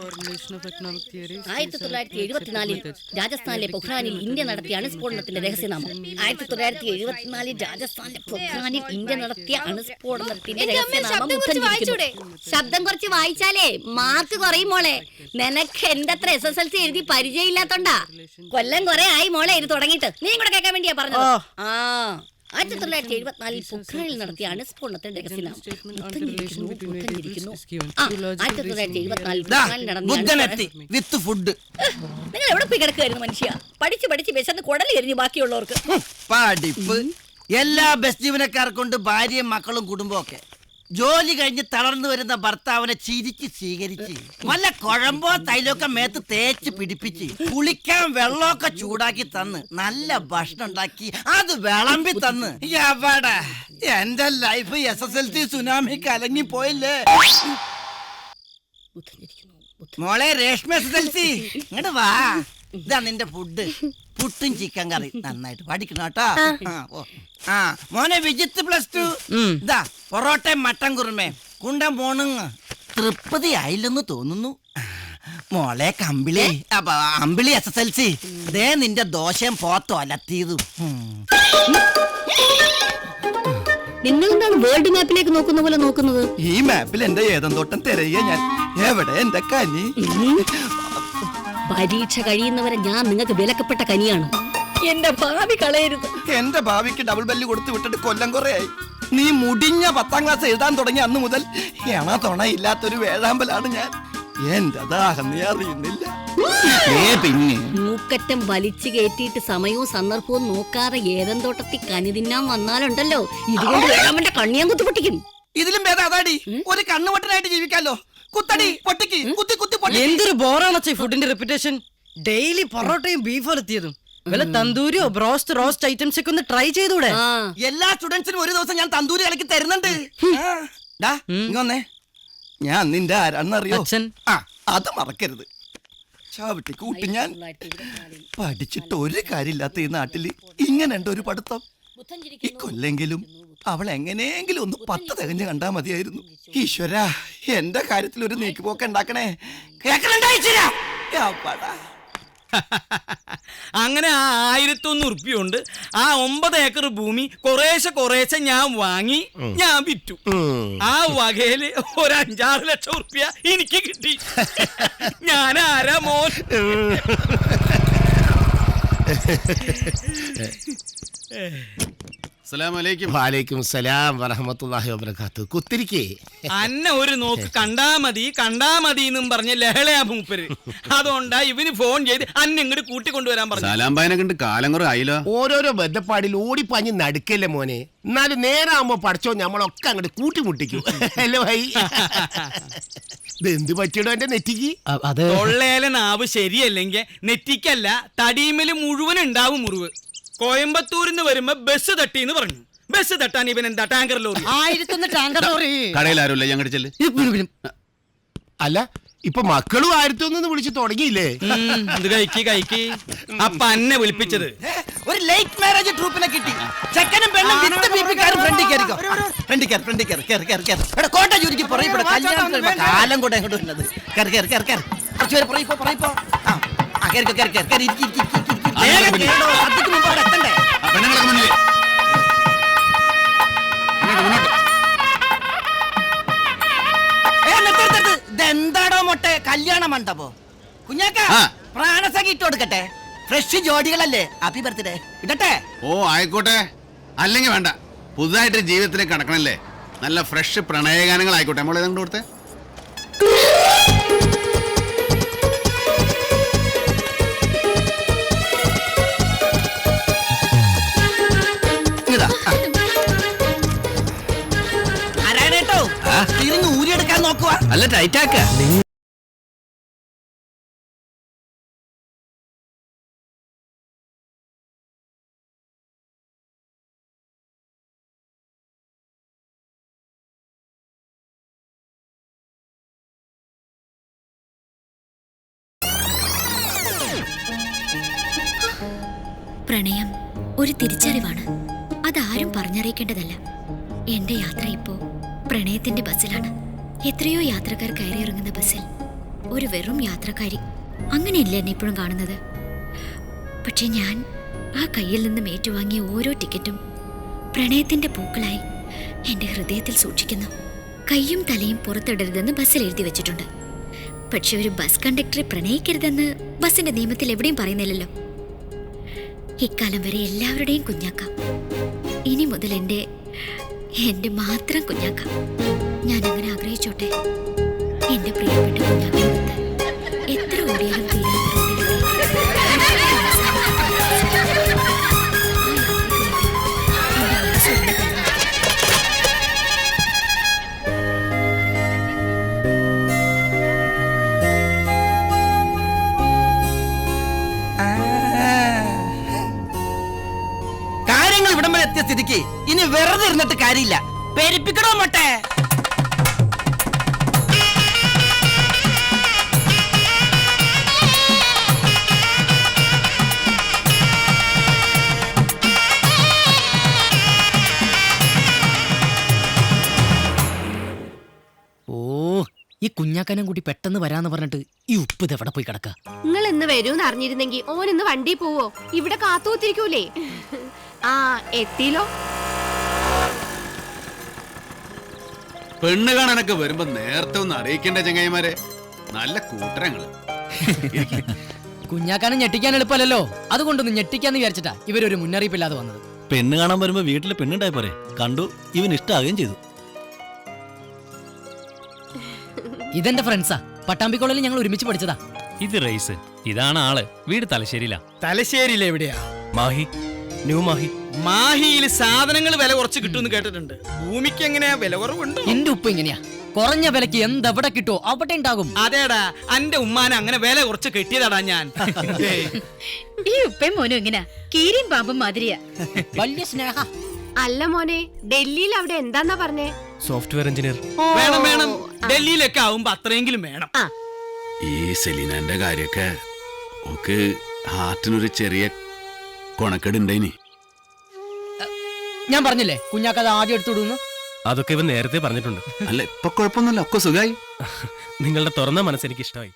1974 രാജസ്ഥാനിലെ പൊഖ്രാനിൽ ഇന്ത്യ നടത്തിയ അണുസ്ഫോടനത്തിന്റെ രഹസ്യനാമം. 1974 രാജസ്ഥാനിലെ പൊഖ്രാനിൽ ഇന്ത്യ നടത്തിയ അണുസ്ഫോടനത്തിന്റെ രഹസ്യനാമം. ശബ്ദം കുറച്ച് വായിച്ചാലേ മാർക്ക് കുറയും മോളെ. നിനക്ക് എന്റെ അത്ര SSLC എഴുതി പരിചയമില്ലാത്തോണ്ടാ. കൊല്ലം കുറെ ആയി മോളെ ഇത് തുടങ്ങിയിട്ട്. നീ കൂടെ കേൾക്കാൻ വേണ്ടിയാ പറഞ്ഞത്. 1974 പൊഖ്രാനിൽ നടത്തിയ അണുസ്ഫോടനത്തിന്റെ രഹസ്യനാമം. നിങ്ങൾ എവിടെ പോയി കിടക്കുമായിരുന്നു മനുഷ്യ? പഠിച്ച് പഠിച്ച് വിശന്ന് കുടല് എരിഞ്ഞു ബാക്കിയുള്ളവർക്ക്. പഠിപ്പ് എല്ലാ ബസ് ജീവനക്കാർക്കുണ്ട്. ഭാര്യയും മക്കളും കുടുംബമൊക്കെ. ജോലി കഴിഞ്ഞ് തളർന്നു വരുന്ന ഭർത്താവിനെ ചിരിച്ച് സ്വീകരിച്ച് വല്ല കുഴമ്പോ തൈലൊക്കെ മേത്ത് തേച്ച് പിടിപ്പിച്ച് കുളിക്കാൻ വെള്ളമൊക്കെ ചൂടാക്കി തന്ന് നല്ല ഭക്ഷണം ഉണ്ടാക്കി അത് വിളമ്പി തന്ന് എവിടെ എന്റെ ലൈഫ് SSLC സുനാമി കലങ്ങി പോയില്ലേ മോളെ? രേഷ്മ SSLC ഇങ്ങോട്ട് വാ. ഇതാ നിന്റെ ഫുഡ്. പുട്ടും ചിക്കൻ കറി. നന്നായിട്ട് പഠിക്കണം കേട്ടോ. മോനെ വിജിത്ത് +2. ഇതാ പൊറോട്ടയും മട്ടൻ കുറുമേ കുണ്ടൻ പോണുങ്ങ. തൃപ്തി ആയില്ലെന്ന് തോന്നുന്നു. മോളെ കമ്പിളി അമ്പിളി SSLC ദേ നിന്റെ ദോശയും പോത്തോ അലത്തിയതും. നിങ്ങൾ എന്താണ് വേൾഡ് മാപ്പിലേക്ക് നോക്കുന്ന പോലെ നോക്കുന്നത്? ഈ മാപ്പിൽ എന്റെ ഏതന്തോട്ടം തിരയുക ഞാൻ. എവിടെ എന്റെ കനി? പരീക്ഷ കഴിയുന്നവരെ ഞാൻ നിങ്ങൾക്ക് വിലക്കപ്പെട്ട കനിയാണ്. എന്റെ ഭാവി കളയരുത്. എന്റെ ഭാവിക്ക് ഡബിൾ ബെല്ല് കൊടുത്തു വിട്ടിട്ട് കൊല്ലം കുറയായി. നീ മുടിഞ്ഞ 10ാം ക്ലാസ് എഴുതാൻ തുടങ്ങി അന്ന് മുതൽ തുണ ഇല്ലാത്തൊരു വേഴാമ്പലാണ് ഞാൻ. എന്റെ ദാഹം നീ അറിയുന്നില്ല. പിന്നെ മൂക്കറ്റം വലിച്ചു കയറ്റിയിട്ട് സമയവും സന്ദർഭവും നോക്കാതെ ഏതെന്തോട്ടത്തിൽ കനി തിന്നാൻ വന്നാലുണ്ടല്ലോ ഇതുകൊണ്ട് വേഴാമ്പന്റെ കണ്ണിയാൻ കുത്തി പൊട്ടിക്കും. ഇതിലും ഭേദം അതാടി. ഒരു കണ്ണുപൊട്ടനായിട്ട് ജീവിക്കാലോ. കുത്തടി പൊട്ടിക്ക് കുത്തി കുത്തി പൊട്ടി. എന്തൊരു ബോറാണ് ഫുഡിന്റെ റെപ്യൂട്ടേഷൻ. ഡെയിലി പൊറോട്ടയും ബീഫ് എത്തിയതും വല്ല തന്തൂരിയോ ബ്രോസ്റ്റ് റോസ്റ്റ് ഐറ്റംസ് ഒക്കെ ഒന്ന് ട്രൈ ചെയ്തൂടെ? എല്ലാ സ്റ്റുഡൻസിനും ഒരു ദിവസം ഞാൻ തന്തൂരി കലക്കി തരുന്നുണ്ട്. ഇങ്ങൊന്നേ, ഞാൻ നിന്റെ ആരാന്നറിയോ? അത് മറക്കരുത്. ചാവിട്ടി കൂട്ടി ഞാൻ പഠിച്ചിട്ട് ഒരു കാര്യമില്ലാത്ത ഈ നാട്ടില് ഇങ്ങനെയുണ്ട് ഒരു പഠിത്തം. ഇക്കൊല്ലെങ്കിലും അവൾ എങ്ങനെയെങ്കിലും ഒന്ന് 10 തികഞ്ഞ് കണ്ടാ മതിയായിരുന്നു. ഈശ്വര എന്റെ കാര്യത്തിൽ ഒരു നീക്കുപോക്ക് ഉണ്ടാക്കണേ. അങ്ങനെ ആ 1100 ഉറുപ്പിയുണ്ട് ആ 9 ഏക്കർ ഭൂമി കുറേശ്ശെ ഞാൻ വാങ്ങി ഞാൻ വിറ്റു. ആ വകയില് ഒരു 5-6 ലക്ഷം ഉറുപ്പിയ എനിക്ക് കിട്ടി. ഞാൻ ആരാ മോൻ? വാലേക്കും സലാം വറഹ്മത്തുള്ളാഹി വബറകാതുഹു. കുത്തിരിക്കേ അന്നെ ഒരു നോക്ക് കണ്ടാ മതി എന്നും പറഞ്ഞ ലഹളയാ മൂപ്പര്. അതുകൊണ്ടാ ഇവന് ഫോൺ ചെയ്ത് അന്നെ ഇങ്ങോട്ട് കൂട്ടിക്കൊണ്ടുവരാൻ പറഞ്ഞു. കാലം കുറെ ആയില്ലോ. ഓരോരോ ബന്ധപ്പാടിൽ ഓടിപ്പാഞ്ഞ് നടുക്കല്ലേ മോനെ. എന്നാലും നേരാകുമ്പോ പഠിച്ചോ നമ്മളൊക്കെ അങ്ങോട്ട് കൂട്ടിമുട്ടിക്കും അല്ലേ ഭായി? എന്ത് പറ്റിയോ എന്റെ നെറ്റിക്ക്? തൊള്ളേലെ നാവ് ശരിയല്ലെങ്കിൽ നെറ്റിക്കല്ല തടിയുമ്മല് മുഴുവൻ ഉണ്ടാവും മുറിവ്. കോയമ്പത്തൂരിന്ന് വരുമ്പോ ബസ് തട്ടിന്ന് പറഞ്ഞു. ബസ് തട്ടാൻ ഇവൻ എന്താ ടാങ്കർ ലോറി? 1001 tanker lorry. കടയിൽ ആരുമില്ല ഞങ്ങളുടെ ചെല്ല്. അല്ല ഇപ്പൊ മക്കളും 1001 വിളിച്ച് തുടങ്ങിയില്ലേ? ഇത് കഴിക്ക്. അപ്പൊ അന്നെ വിളിപ്പിച്ചത് ഒരു ലേറ്റ് മാരേജ് ട്രൂപ്പിനെ കിട്ടി. ചെക്കനും പെണ്ണും കോട്ട ജോലിക്ക് പറയപ്പെടെ കാലം കൂടെ എങ്ങോട്ട് വരുന്നത്. എന്താടോ മൊട്ടെ കല്യാണ മണ്ഡപോ? കുഞ്ഞാക്ക പ്രാണസഖി ഇട്ട് കൊടുക്കട്ടെ. ഫ്രഷ് ജോഡികളല്ലേ. ഹാപ്പി ബർത്ത്ഡേ ഇടട്ടെ? ഓ ആയിക്കോട്ടെ. അല്ലെങ്കിൽ വേണ്ട. പുതുതായിട്ട് ജീവിതത്തിലേക്ക് കടക്കണല്ലേ. നല്ല ഫ്രഷ് പ്രണയഗാനങ്ങൾ ആയിക്കോട്ടെ. നമ്മളെ കണ്ടു കൊടുത്തേ. ഊരിയെടുക്കാൻ നോക്കുക. അല്ല ടൈറ്റാക്ക. പ്രണയം ഒരു തിരിച്ചറിവാണ്. അതാരും പറഞ്ഞറിയിക്കേണ്ടതല്ല. എന്റെ യാത്ര ഇപ്പോ പ്രണയത്തിന്റെ ബസ്സിലാണ്. എത്രയോ യാത്രക്കാർ കയറിയിറങ്ങുന്ന ബസ്സിൽ ഒരു വെറും യാത്രക്കാരി. അങ്ങനെയല്ലേ എന്നെ ഇപ്പോഴും കാണുന്നത്. പക്ഷെ ഞാൻ ആ കയ്യിൽ നിന്നും ഏറ്റുവാങ്ങിയ ഓരോ ടിക്കറ്റും പ്രണയത്തിന്റെ പൂക്കളായി എന്റെ ഹൃദയത്തിൽ സൂക്ഷിക്കുന്നു. കൈയും തലയും പുറത്തിടരുതെന്ന് ബസ്സിൽ എഴുതി വെച്ചിട്ടുണ്ട്. പക്ഷെ ഒരു ബസ് കണ്ടക്ടറെ പ്രണയിക്കരുതെന്ന് ബസിന്റെ നിയമത്തിൽ എവിടെയും പറയുന്നില്ലല്ലോ. ഇക്കാലം വരെ എല്ലാവരുടെയും കുഞ്ഞാക്ക, ഇനി മുതൽ എന്റെ മാത്രം കുഞ്ഞാക്ക. ഞാൻ അങ്ങനെ ആഗ്രഹിച്ചോട്ടെ. എന്റെ പ്രിയപ്പെട്ട കുഞ്ഞാക്കടുത്ത് എത്ര ഓടിയാലും തീരാത്ത കാര്യങ്ങൾ ഇവിടം വരെ എത്തിയ സ്ഥിതിക്ക് ഇനി വെറുതെ ഇരുന്നിട്ട് കാര്യമില്ല. പെരിപ്പിക്കണോ മട്ടെ. ഓ, ഈ കുഞ്ഞാക്കനും കൂടി പെട്ടെന്ന് വരാന്ന് പറഞ്ഞിട്ട് ഈ ഉപ്പ് ഇതെവിടെ പോയി കിടക്ക? നിങ്ങൾ ഇന്ന് വരൂന്ന് അറിഞ്ഞിരുന്നെങ്കിൽ ഓൻ ഇന്ന് വണ്ടി പോവോ? ഇവിടെ കാത്തുത്തിരിക്കൂലേ? ആ എത്തിയില്ലോ. പെണ്ണ് കാണാനൊക്കെ വരുമ്പോ നേരത്തെ ഒന്ന് അറിയിക്കേണ്ട ചങ്ങായിമാരെ. നല്ല കൂട്ടരങ്ങള്. കുഞ്ഞാക്കാനും ഞെട്ടിക്കാൻ എളുപ്പമല്ലല്ലോ. അതുകൊണ്ടൊന്ന് ഞെട്ടിക്കാന്ന് വിചാരിച്ചിട്ടാ ഇവരൊരു മുന്നറിയിപ്പില്ലാതെ വന്നത്. പെണ്ണ് കാണാൻ വരുമ്പോ വീട്ടില് പെണ്ണുണ്ടായി പോരെ. കണ്ടു, ഇവൻ ഇഷ്ടാകുകയും ചെയ്തു. ഇതെന്റെ ഫ്രണ്ട്സാ. പട്ടാമ്പി കോളേജിൽ ഞങ്ങൾ ഒരുമിച്ച് പഠിച്ചതാ. ഇത് റൈസ്, ഇതാണ് ആള്. വീട് തലശ്ശേരിയിലാ. തലശ്ശേരിയിൽ എവിടെയാ? മാഹി, ന്യൂ മാഹി. മാഹിയിൽ സാധനങ്ങൾ വില കുറച്ച് കിട്ടുമെന്ന് കേട്ടിട്ടുണ്ട്. ഭൂമിക്ക് എങ്ങനെയാ വില കുറവുണ്ടോ? എന്റെ ഉപ്പ് ഇങ്ങനെയാ. കുറഞ്ഞ വിലക്ക് എന്തെവിടെ കിട്ടുമോ അവിടെ ഉണ്ടാകും. അതേടാ, അന്റെ ഉമ്മാനെ അങ്ങനെ വില കുറച്ച് കെട്ടിയതാടാ ഞാൻ. ഈ ഉപ്പയും മോനും എങ്ങനെയാ? കീരിയും പാമ്പും മാതിരിയാ. വലിയ സ്നേഹ. അല്ല മോനെ, ഡൽഹിയിൽ അവിടെ എന്താന്നാ പറഞ്ഞേ? Software engineer. വേണം വേണം, ഡൽഹിയിലൊക്കെ ആവുമ്പോ അത്രയെങ്കിലും വേണം. ഈ സെലീനാന്റെ കാര്യൊക്കെ ഓക്ക് ഹാർട്ടിനൊരു ചെറിയ കൊണക്കെടുണ്ടേനി. ഞാൻ പറഞ്ഞില്ലേ കുഞ്ഞാക്കത് ആദ്യം എടുത്തുവിടുന്നു. അതൊക്കെ ഇവൻ നേരത്തെ പറഞ്ഞിട്ടുണ്ട്. അല്ല, ഇപ്പൊ കുഴപ്പമൊന്നുമില്ല, ഒക്കെ സുഖായി. നിങ്ങളുടെ തുറന്ന മനസ്സെനിക്ക് ഇഷ്ടമായി.